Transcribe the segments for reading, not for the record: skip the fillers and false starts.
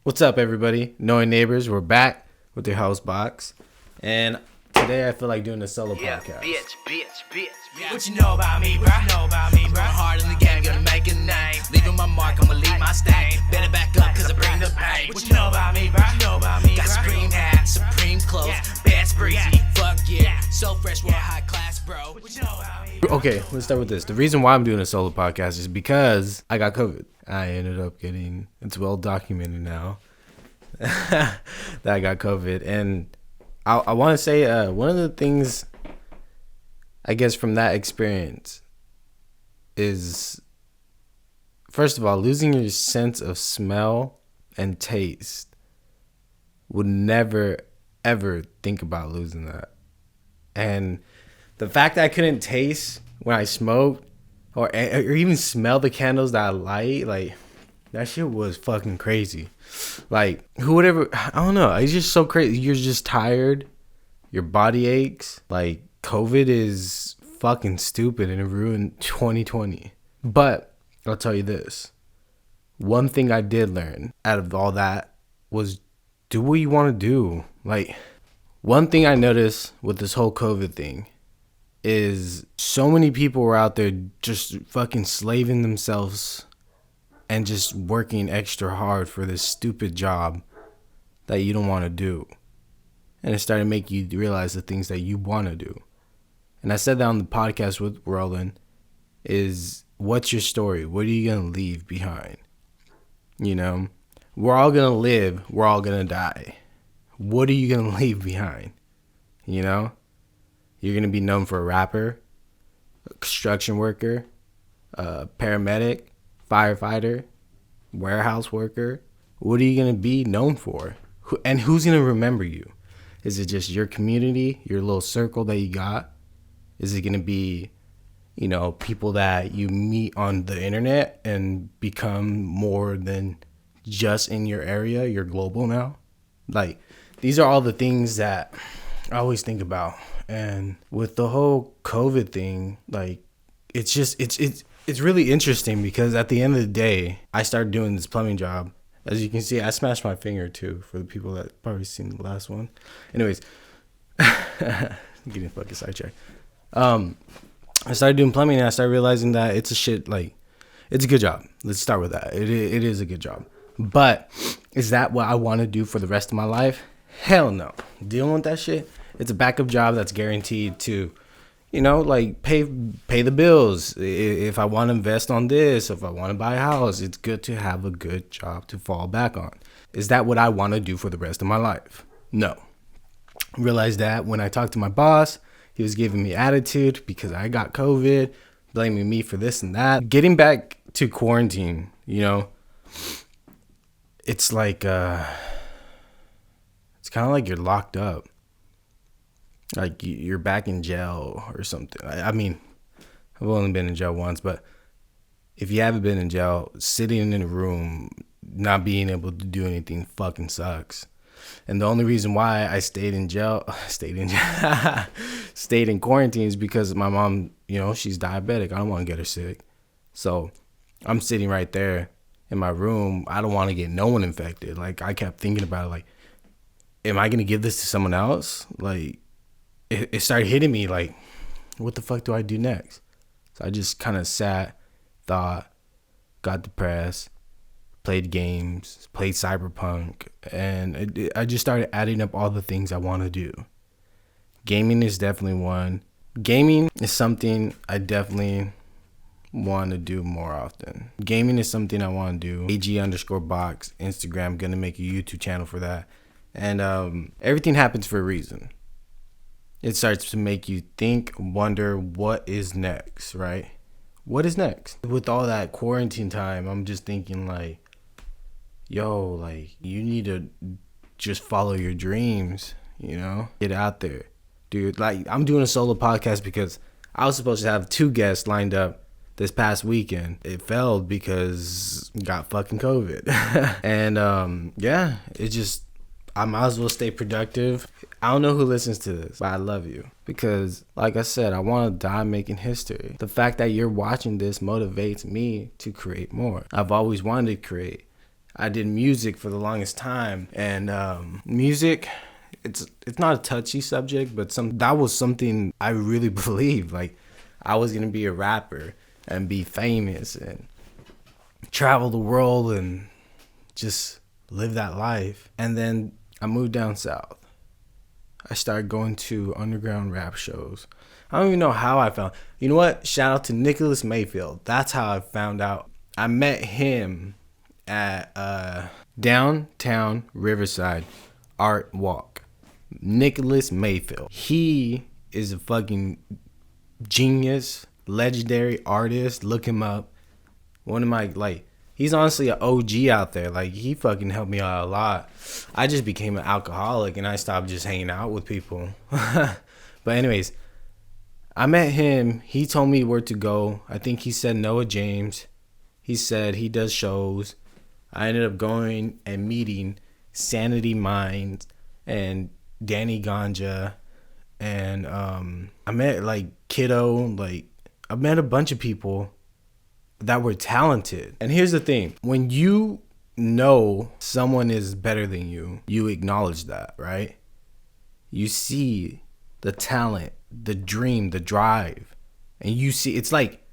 What's up, everybody? Knowing Neighbors, we're back with your host, Boxx. And today I feel like doing a solo podcast. Yeah. What you know about me, bro? Hard in the game, gonna make a name. Leaving my mark, I'ma leave my stain. Better back up, cause I bring the pain. What you know about me, bro? Got Supreme hat, Supreme clothes, bad breezy, fuck yeah. So fresh, we're high class, bro. What you know about me? Okay, let's start with this. The reason why I'm doing a solo podcast is because I got COVID. I ended up getting, it's well documented now that I got COVID. And I want to say one of the things, I guess, from that experience is, first of all, losing your sense of smell and taste. Would never, ever think about losing that. And the fact that I couldn't taste when I smoked or even smell the candles that I light, like, that shit was fucking crazy. Like, who would ever, I don't know, it's just so crazy. You're just tired, your body aches. Like, COVID is fucking stupid and it ruined 2020. But I'll tell you this, one thing I did learn out of all that was do what you want to do. Like, one thing I noticed with this whole COVID thing is so many people were out there just fucking slaving themselves and just working extra hard for this stupid job that you don't want to do. And it started making you realize the things that you want to do. And I said that on the podcast with Roland, is what's your story? What are you going to leave behind? You know, we're all going to live. We're all going to die. What are you going to leave behind? You know, you're going to be known for a rapper, a construction worker, a paramedic, firefighter, warehouse worker. What are you going to be known for? And who's going to remember you? Is it just your community, your little circle that you got? Is it going to be, you know, people that you meet on the internet and become more than just in your area? You're global now. Like, these are all the things that I always think about. And with the whole COVID thing, like, it's just, it's really interesting because at the end of the day, I started doing this plumbing job. As you can see, I smashed my finger too, for the people that probably seen the last one. Anyways, getting fucking sidetracked. I started doing plumbing and I started realizing that it's a good job. Let's start with that. It is a good job. But is that what I want to do for the rest of my life? Hell no. Dealing with that shit, it's a backup job that's guaranteed to, you know, like pay the bills. If I want to invest on this, if I want to buy a house, it's good to have a good job to fall back on. Is that what I want to do for the rest of my life? No. Realized that when I talked to my boss, he was giving me attitude because I got COVID, blaming me for this and that. Getting back to quarantine, you know, it's like, it's kind of like you're locked up. Like you're back in jail or something. I mean, I've only been in jail once, but if you haven't been in jail, sitting in a room, not being able to do anything fucking sucks. And the only reason why I stayed in quarantine is because my mom, you know, she's diabetic. I don't want to get her sick. So I'm sitting right there in my room. I don't want to get no one infected. Like, I kept thinking about it, like, am I going to give this to someone else? Like, it started hitting me like, what the fuck do I do next? So I just kind of sat, thought, got depressed, played games, played Cyberpunk, and I just started adding up all the things I want to do. Gaming is definitely one. Gaming is something I definitely want to do more often. Gaming is something I want to do. AG_Boxx, Instagram, gonna make a YouTube channel for that. And everything happens for a reason. It starts to make you think, wonder, what is next, right? What is next? With all that quarantine time, I'm just thinking like, yo, like, you need to just follow your dreams, you know? Get out there. Dude, like, I'm doing a solo podcast because I was supposed to have 2 guests lined up this past weekend. It failed because got fucking COVID. And yeah, it just, I might as well stay productive. I don't know who listens to this, but I love you. Because, like I said, I want to die making history. The fact that you're watching this motivates me to create more. I've always wanted to create. I did music for the longest time, and music, it's not a touchy subject, but that was something I really believed. Like, I was gonna be a rapper and be famous and travel the world and just live that life. And then I moved down south. I started going to underground rap shows. I don't even know how I found. You know what? Shout out to Nicholas Mayfield. That's how I found out. I met him at downtown Riverside Art Walk. Nicholas Mayfield. He is a fucking genius, legendary artist. Look him up. One of my, like, he's honestly an OG out there. Like, he fucking helped me out a lot. I just became an alcoholic and I stopped just hanging out with people. But anyways, I met him. He told me where to go. I think he said Noah James. He said he does shows. I ended up going and meeting Sanity Minds and Danny Ganja. And I met, like, Kiddo. Like, I met a bunch of people that were talented. And here's the thing. When you know someone is better than you, you acknowledge that, right? You see the talent, the dream, the drive. And you see, it's like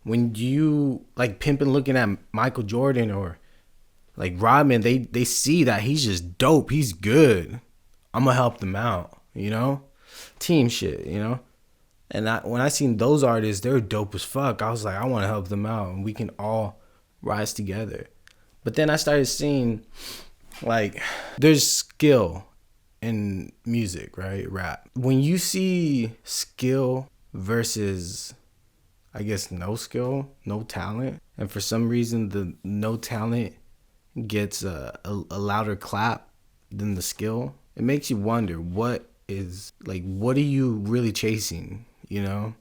when you, like, pimping looking at Michael Jordan or, like, Rodman, they see that he's just dope. He's good. I'm going to help them out, you know? Team shit, you know? And when I seen those artists, they were dope as fuck. I was like, I want to help them out, and we can all rise together. But then I started seeing, like, there's skill in music, right? Rap. When you see skill versus, I guess, no skill, no talent, and for some reason the no talent gets a louder clap than the skill, it makes you wonder, what are you really chasing? You know,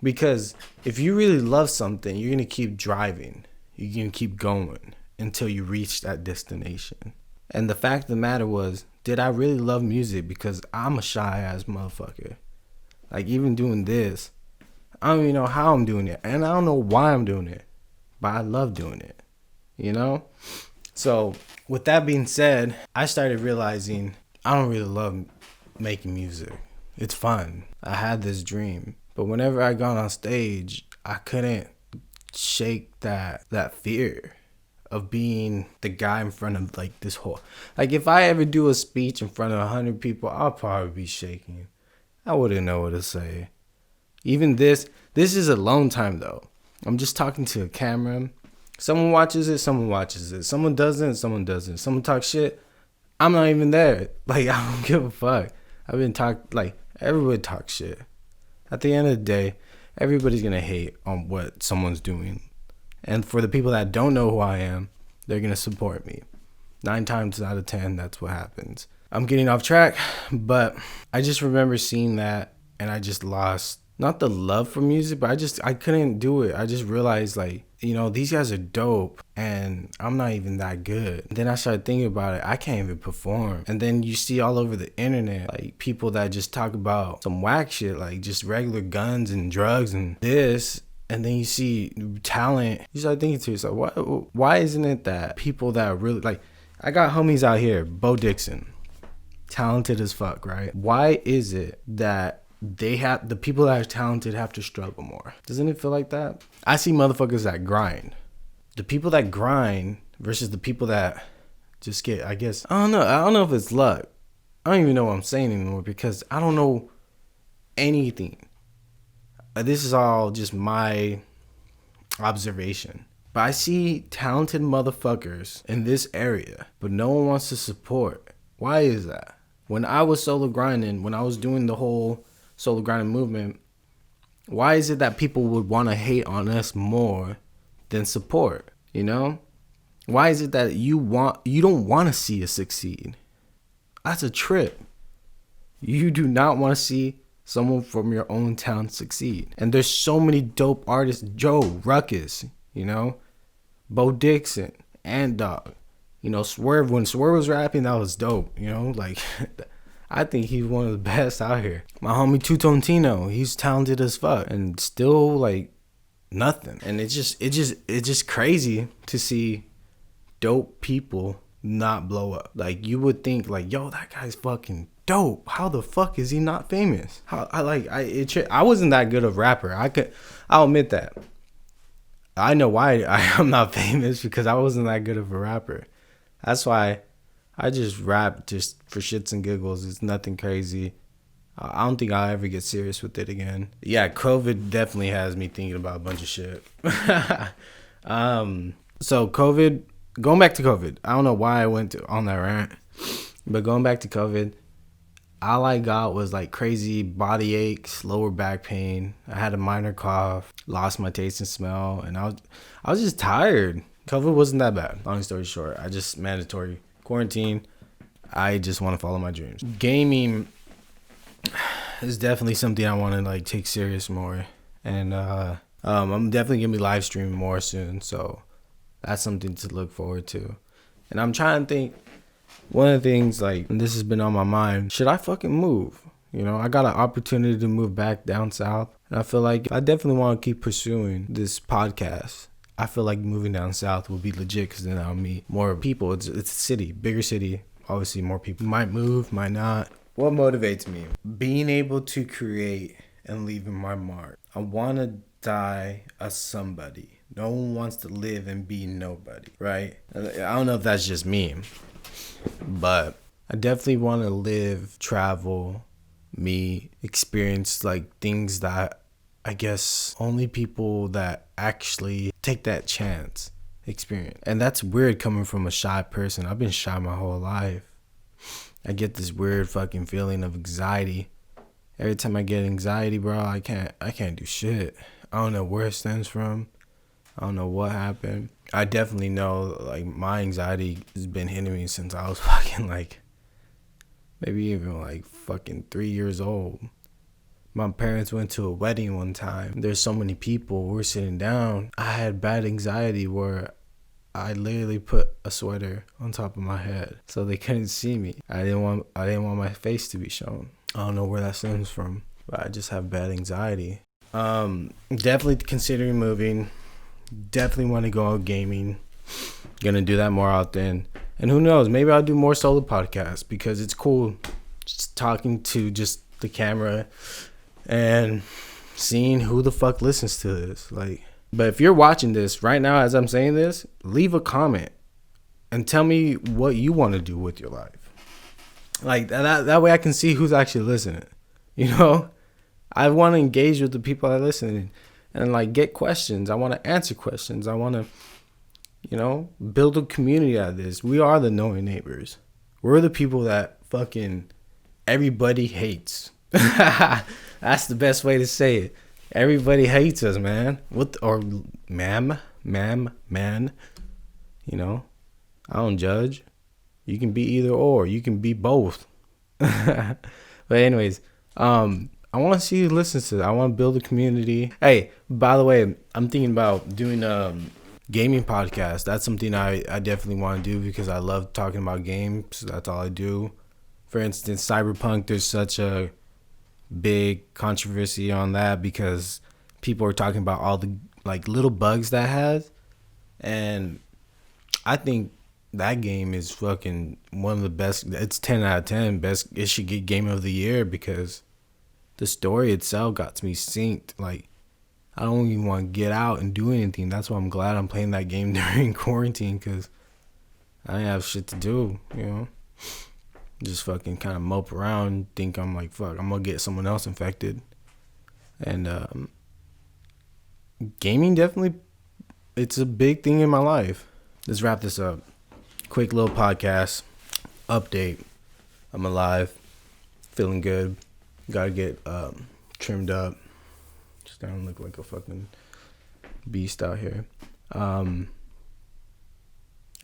because if you really love something, you're going to keep driving. You're going to keep going until you reach that destination. And the fact of the matter was, did I really love music? Because I'm a shy ass motherfucker. Like, even doing this, I don't even know how I'm doing it. And I don't know why I'm doing it. But I love doing it. You know? So with that being said, I started realizing I don't really love making music. It's fun. I had this dream. But whenever I got on stage, I couldn't shake that fear of being the guy in front of, like, this whole... Like, if I ever do a speech in front of 100 people, I'll probably be shaking. I wouldn't know what to say. Even this is alone time, though. I'm just talking to a camera. Someone watches it, someone watches it. Someone doesn't, someone doesn't. Someone talks shit. I'm not even there. Like, I don't give a fuck. I've been everybody talks shit. At the end of the day, everybody's going to hate on what someone's doing. And for the people that don't know who I am, they're going to support me. 9 times out of 10, that's what happens. I'm getting off track, but I just remember seeing that, and I just lost, not the love for music, but I couldn't do it. I just realized, like, you know, these guys are dope, and I'm not even that good. Then I started thinking about it. I can't even perform. And then you see all over the internet, like, people that just talk about some whack shit, like just regular guns and drugs and this. And then you see talent. You start thinking to yourself, why isn't it that people that are really, like, I got homies out here, Bo Dixon, talented as fuck, right? Why is it that the people that are talented have to struggle more? Doesn't it feel like that? I see motherfuckers that grind. The people that grind versus the people that just get, I guess, I don't know if it's luck. I don't even know what I'm saying anymore because I don't know anything. This is all just my observation. But I see talented motherfuckers in this area, but no one wants to support. Why is that? When I was solo grinding, when I was doing the whole solo grinding movement, why is it that people would want to hate on us more than support? You know? Why is it that you don't want to see us succeed? That's a trip. You do not want to see someone from your own town succeed. And there's so many dope artists. Joe, Ruckus, you know, Bo Dixon, Ant Dog, you know, Swerve. When Swerve was rapping, that was dope, you know, like I think he's one of the best out here. My homie Two-Tone Tino, he's talented as fuck and still like nothing. And it's just crazy to see dope people not blow up? Like, you would think like, yo, that guy's fucking dope. How the fuck is he not famous? I wasn't that good of a rapper. I'll admit that. I know why I'm not famous, because I wasn't that good of a rapper. That's why I just rap just for shits and giggles. It's nothing crazy. I don't think I'll ever get serious with it again. Yeah, COVID definitely has me thinking about a bunch of shit. So COVID, going back to COVID, I don't know why I went on that rant, but going back to COVID, all I got was like crazy body aches, lower back pain. I had a minor cough, lost my taste and smell, and I was just tired. COVID wasn't that bad. Long story short, I just mandatory quarantine. I just want to follow my dreams. Gaming is definitely something I want to like take serious more, and I'm definitely gonna be live streaming more soon. So that's something to look forward to. And I'm trying to think. One of the things, like, and this has been on my mind, should I fucking move? You know, I got an opportunity to move back down south, and I feel like I definitely want to keep pursuing this podcast. I feel like moving down south will be legit, because then I'll meet more people. It's a city, bigger city. Obviously, more people might move, might not. What motivates me? Being able to create and leaving my mark. I want to die a somebody. No one wants to live and be nobody, right? I don't know if that's just me, but I definitely want to live, travel, experience like things that I guess only people that actually take that chance experience. And that's weird coming from a shy person. I've been shy my whole life. I get this weird fucking feeling of anxiety. Every time I get anxiety, bro, I can't do shit. I don't know where it stems from. I don't know what happened. I definitely know, like, my anxiety has been hitting me since I was fucking, like, maybe even, like, fucking 3 years old. My parents went to a wedding one time. There's so many people. We're sitting down. I had bad anxiety where I literally put a sweater on top of my head so they couldn't see me. I didn't want my face to be shown. I don't know where that stems from, but I just have bad anxiety. Definitely considering moving. Definitely want to go out gaming. Gonna do that more often. And who knows, maybe I'll do more solo podcasts, because it's cool just talking to just the camera and seeing who the fuck listens to this. Like, but if you're watching this right now as I'm saying this, leave a comment and tell me what you want to do with your life. Like, that way I can see who's actually listening. You know, I want to engage with the people that are listening and like get questions. I want to answer questions. I want to, you know, build a community out of this. We are the knowing neighbors. We're the people that fucking everybody hates. That's the best way to say it. Everybody hates us, man. Or man. You know, I don't judge. You can be either or. You can be both. But anyways, I want to see who listens to it. I want to build a community. Hey, by the way, I'm thinking about doing a gaming podcast. That's something I definitely want to do, because I love talking about games. That's all I do. For instance, Cyberpunk, there's such a big controversy on that because people are talking about all the like little bugs that has. And I think that game is fucking one of the best. It's 10 out of 10. Best. It should get game of the year, because the story itself got me synced. Like, I don't even want to get out and do anything. That's why I'm glad I'm playing that game during quarantine, because I didn't have shit to do, you know? Just fucking kind of mope around, think I'm like, fuck, I'm going to get someone else infected. And gaming definitely, it's a big thing in my life. Let's wrap this up. Quick little podcast update. I'm alive, feeling good. Gotta get trimmed up. Just don't look like a fucking beast out here. I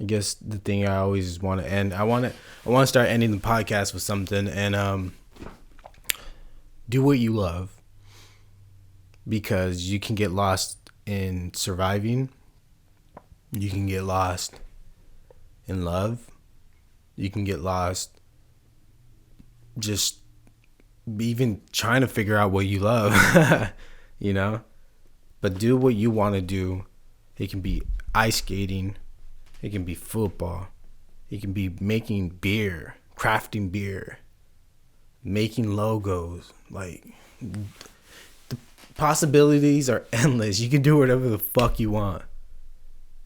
guess the thing I always want to end. I want to start ending the podcast with something, and do what you love, because you can get lost in surviving. You can get lost in love. You can get lost just even trying to figure out what you love, you know? But do what you want to do. It can be ice skating. It can be football. It can be making beer, crafting beer, making logos. Like, the possibilities are endless. You can do whatever the fuck you want.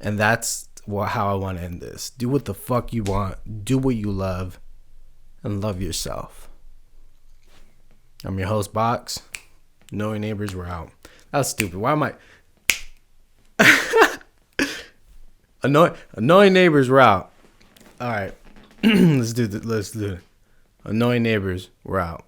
And that's how I want to end this. Do what the fuck you want. Do what you love. And love yourself. I'm your host, Boxx. Knowing neighbors, we're out. That was stupid. Why am I... Annoying neighbors, we're out. All right. Let's do it. Annoying neighbors, we're out.